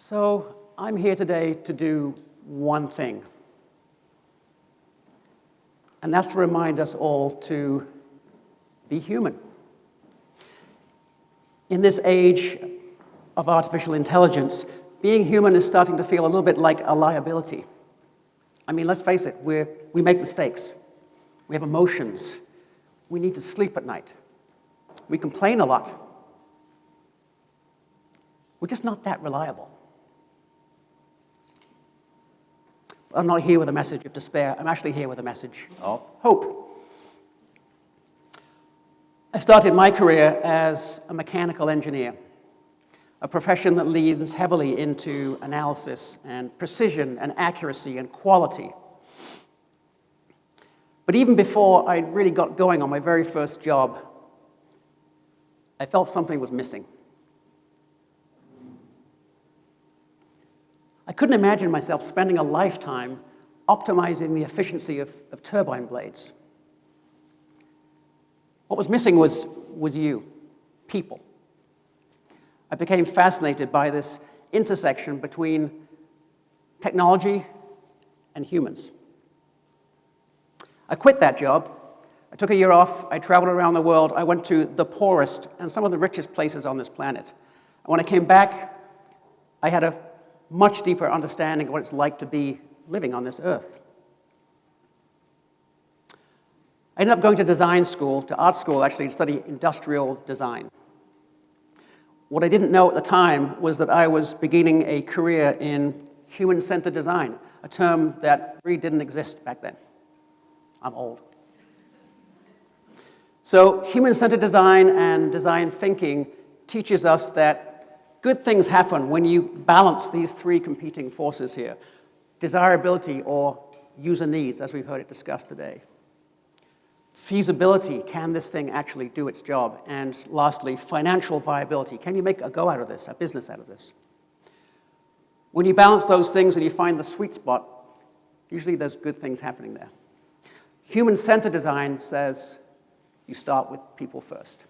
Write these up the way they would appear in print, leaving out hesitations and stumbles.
So I'm here today to do one thing, and that's to remind us all to be human. In this age of artificial intelligence, being human is starting to feel a little bit like a liability. I mean, let's face it, we make mistakes. We have emotions. We need to sleep at night. We complain a lot. We're just not that reliable. I'm not here with a message of despair. I'm actually here with a message of hope. I started my career as a mechanical engineer, a profession that leans heavily into analysis and precision and accuracy and quality. But even before I really got going on my very first job, I felt something was missing. I couldn't imagine myself spending a lifetime optimizing the efficiency of turbine blades. What was missing was you, people. I became fascinated by this intersection between technology and humans. I quit that job. I took a year off. I traveled around the world. I went to the poorest and some of the richest places on this planet. And when I came back, I had a much deeper understanding of what it's like to be living on this earth. I ended up going to design school, to art school actually, to study industrial design. What I didn't know at the time was that I was beginning a career in human-centered design, a term that really didn't exist back then. I'm old. So human-centered design and design thinking teaches us that good things happen when you balance these three competing forces here. Desirability or user needs, as we've heard it discussed today. Feasibility, can this thing actually do its job? And lastly, financial viability. Can you make a go out of this, a business out of this? When you balance those things and you find the sweet spot, usually there's good things happening there. Human-centered design says you start with people first.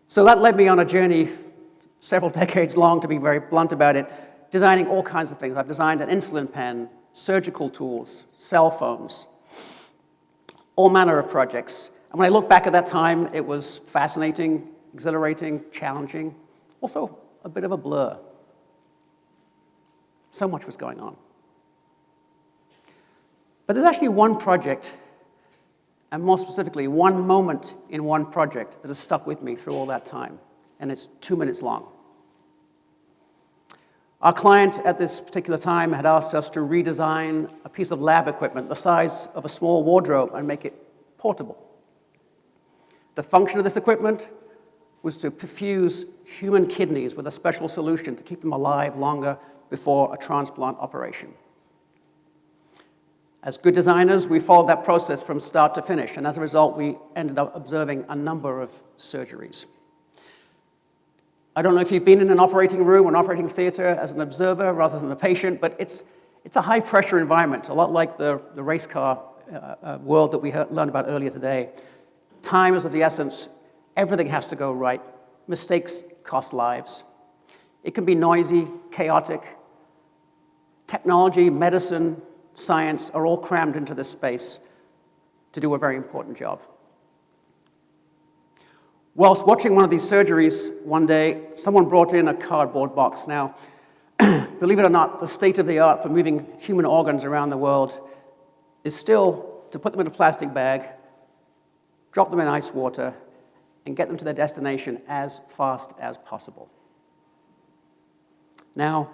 So that led me on a journey several decades long, to be very blunt about it, designing all kinds of things. I've designed an insulin pen, surgical tools, cell phones, all manner of projects. And when I look back at that time, it was fascinating, exhilarating, challenging, also a bit of a blur. So much was going on. But there's actually one project, and more specifically, one moment in one project that has stuck with me through all that time, and it's 2 minutes long. Our client at this particular time had asked us to redesign a piece of lab equipment the size of a small wardrobe and make it portable. The function of this equipment was to perfuse human kidneys with a special solution to keep them alive longer before a transplant operation. As good designers, we followed that process from start to finish, and as a result, we ended up observing a number of surgeries. I don't know if you've been in an operating room or an operating theater as an observer rather than a patient, but it's a high-pressure environment, a lot like the race car world that we learned about earlier today. Time is of the essence. Everything has to go right. Mistakes cost lives. It can be noisy, chaotic. Technology, medicine, science are all crammed into this space to do a very important job. Whilst watching one of these surgeries one day, someone brought in a cardboard box. Now, believe it or not, the state of the art for moving human organs around the world is still to put them in a plastic bag, drop them in ice water, and get them to their destination as fast as possible. Now,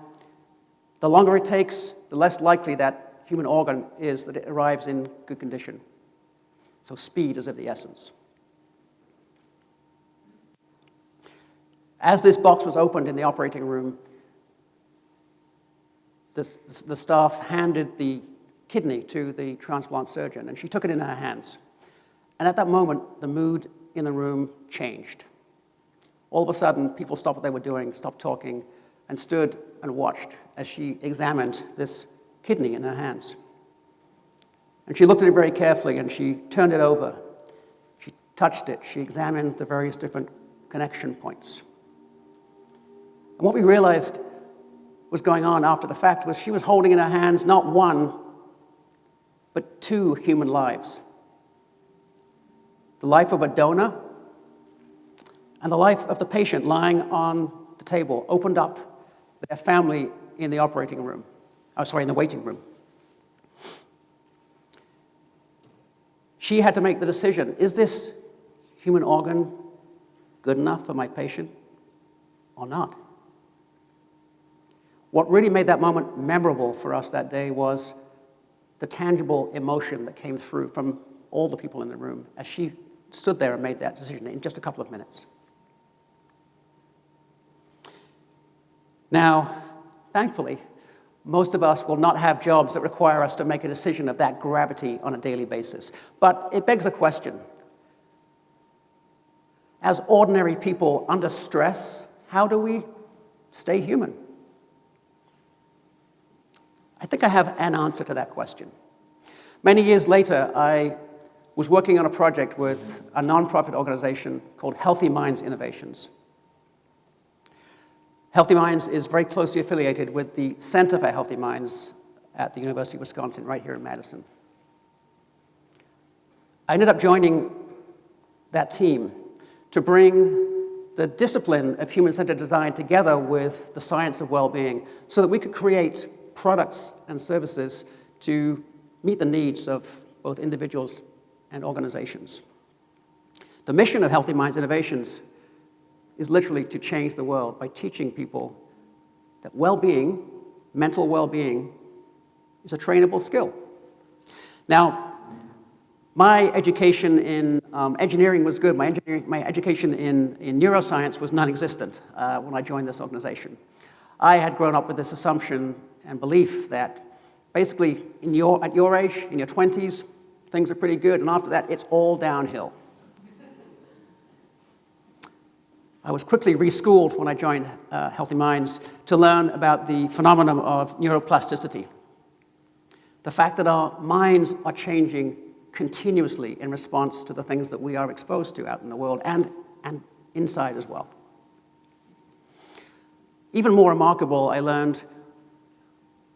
the longer it takes, the less likely that human organ is that it arrives in good condition. So speed is of the essence. As this box was opened in the operating room, the staff handed the kidney to the transplant surgeon, and she took it in her hands. And at that moment, the mood in the room changed. All of a sudden, people stopped what they were doing, stopped talking, and stood and watched as she examined this kidney in her hands. And she looked at it very carefully, and she turned it over. She touched it. She examined the various different connection points. And what we realized was going on after the fact was she was holding in her hands not one, but two human lives. The life of a donor and the life of the patient lying on the table, opened up their family in the operating room. In the waiting room. She had to make the decision, is this human organ good enough for my patient or not? What really made that moment memorable for us that day was the tangible emotion that came through from all the people in the room as she stood there and made that decision in just a couple of minutes. Now, thankfully, most of us will not have jobs that require us to make a decision of that gravity on a daily basis. But it begs a question. As ordinary people under stress, how do we stay human? I think I have an answer to that question. Many years later, I was working on a project with a nonprofit organization called Healthy Minds Innovations. Healthy Minds is very closely affiliated with the Center for Healthy Minds at the University of Wisconsin, right here in Madison. I ended up joining that team to bring the discipline of human-centered design together with the science of well-being so that we could create products and services to meet the needs of both individuals and organizations. The mission of Healthy Minds Innovations is literally to change the world by teaching people that well-being, mental well-being, is a trainable skill. Now, my education in engineering was good. My education in neuroscience was non-existent when I joined this organization. I had grown up with this assumption and belief that basically at your age, in your 20s, things are pretty good, and after that, it's all downhill. I was quickly reschooled when I joined Healthy Minds to learn about the phenomenon of neuroplasticity. The fact that our minds are changing continuously in response to the things that we are exposed to out in the world and inside as well. Even more remarkable, I learned,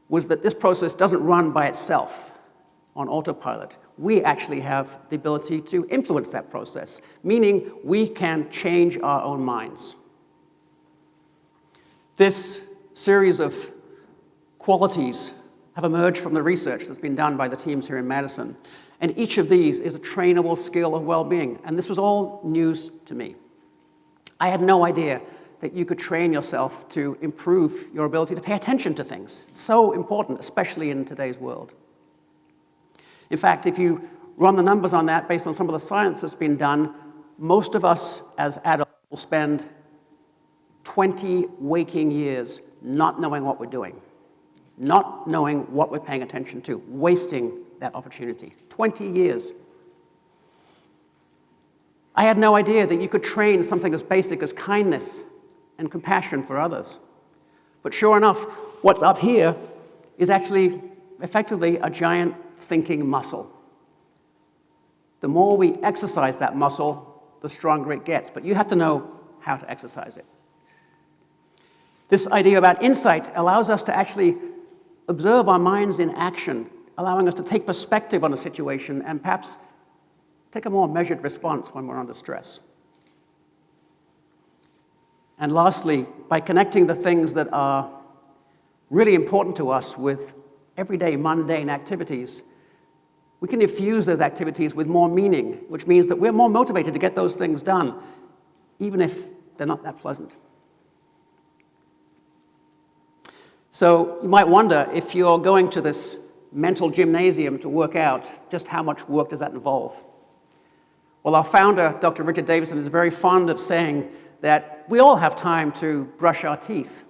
was that this process doesn't run by itself on autopilot. We actually have the ability to influence that process, meaning we can change our own minds. This series of qualities have emerged from the research that's been done by the teams here in Madison, and each of these is a trainable skill of well-being, and this was all news to me. I had no idea that you could train yourself to improve your ability to pay attention to things. It's so important, especially in today's world. In fact, if you run the numbers on that based on some of the science that's been done, most of us as adults will spend 20 waking years not knowing what we're doing, not knowing what we're paying attention to, wasting that opportunity. 20 years. I had no idea that you could train something as basic as kindness and compassion for others. But sure enough, what's up here is actually effectively a giant thinking muscle. The more we exercise that muscle, the stronger it gets, but you have to know how to exercise it. This idea about insight allows us to actually observe our minds in action, allowing us to take perspective on a situation and perhaps take a more measured response when we're under stress. And lastly, by connecting the things that are really important to us with everyday mundane activities, we can infuse those activities with more meaning, which means that we're more motivated to get those things done, even if they're not that pleasant. So you might wonder, if you're going to this mental gymnasium to work out, just how much work does that involve? Well, our founder, Dr. Richard Davidson, is very fond of saying that we all have time to brush our teeth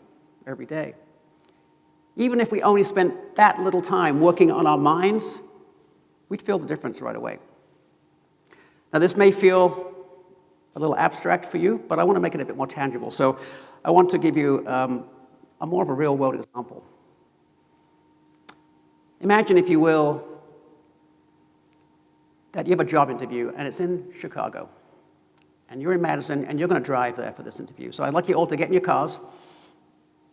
every day. Even if we only spent that little time working on our minds, we'd feel the difference right away. Now, this may feel a little abstract for you, but I want to make it a bit more tangible. So I want to give you a more of a real-world example. Imagine, if you will, that you have a job interview, and it's in Chicago. And you're in Madison, and you're going to drive there for this interview. So I'd like you all to get in your cars,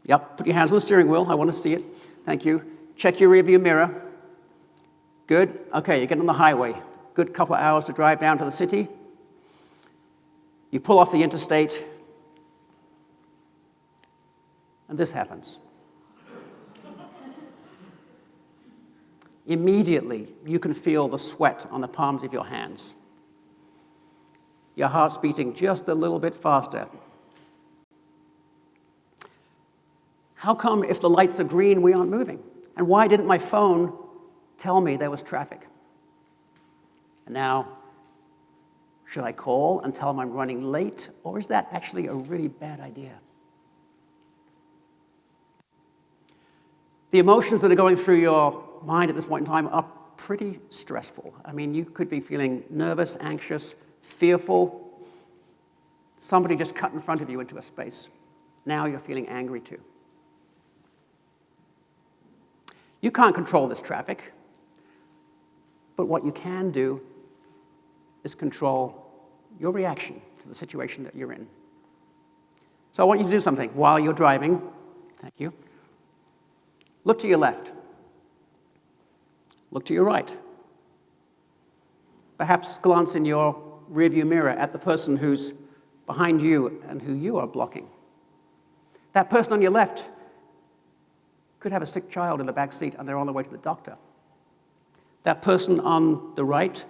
Yep, put your hands on the steering wheel. I want to see it. Thank you. Check your rearview mirror. Good. Okay, you're getting on the highway. Good couple of hours to drive down to the city. You pull off the interstate, and this happens. Immediately, you can feel the sweat on the palms of your hands. Your heart's beating just a little bit faster. How come if the lights are green, we aren't moving? And why didn't my phone tell me there was traffic? And now, should I call and tell them I'm running late, or is that actually a really bad idea? The emotions that are going through your mind at this point in time are pretty stressful. I mean, you could be feeling nervous, anxious, fearful. Somebody just cut in front of you into a space. Now you're feeling angry too. You can't control this traffic, but what you can do is control your reaction to the situation that you're in. So I want you to do something while you're driving. Thank you. Look to your left. Look to your right. Perhaps glance in your rearview mirror at the person who's behind you and who you are blocking. That person on your left could have a sick child in the back seat and they're on their way to the doctor. That person on the right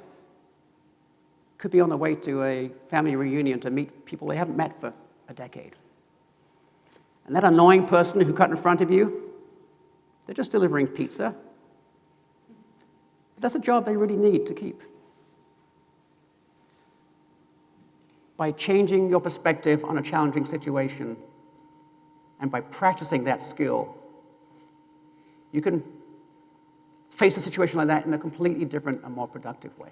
could be on their way to a family reunion to meet people they haven't met for a decade. And that annoying person who cut in front of you, they're just delivering pizza. But that's a job they really need to keep. By changing your perspective on a challenging situation and by practicing that skill, you can face a situation like that in a completely different and more productive way.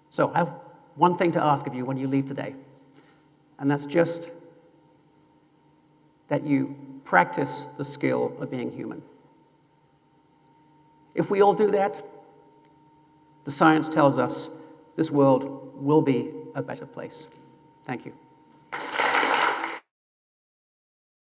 So I have one thing to ask of you when you leave today, and that's just that you practice the skill of being human. If we all do that, the science tells us this world will be a better place. Thank you.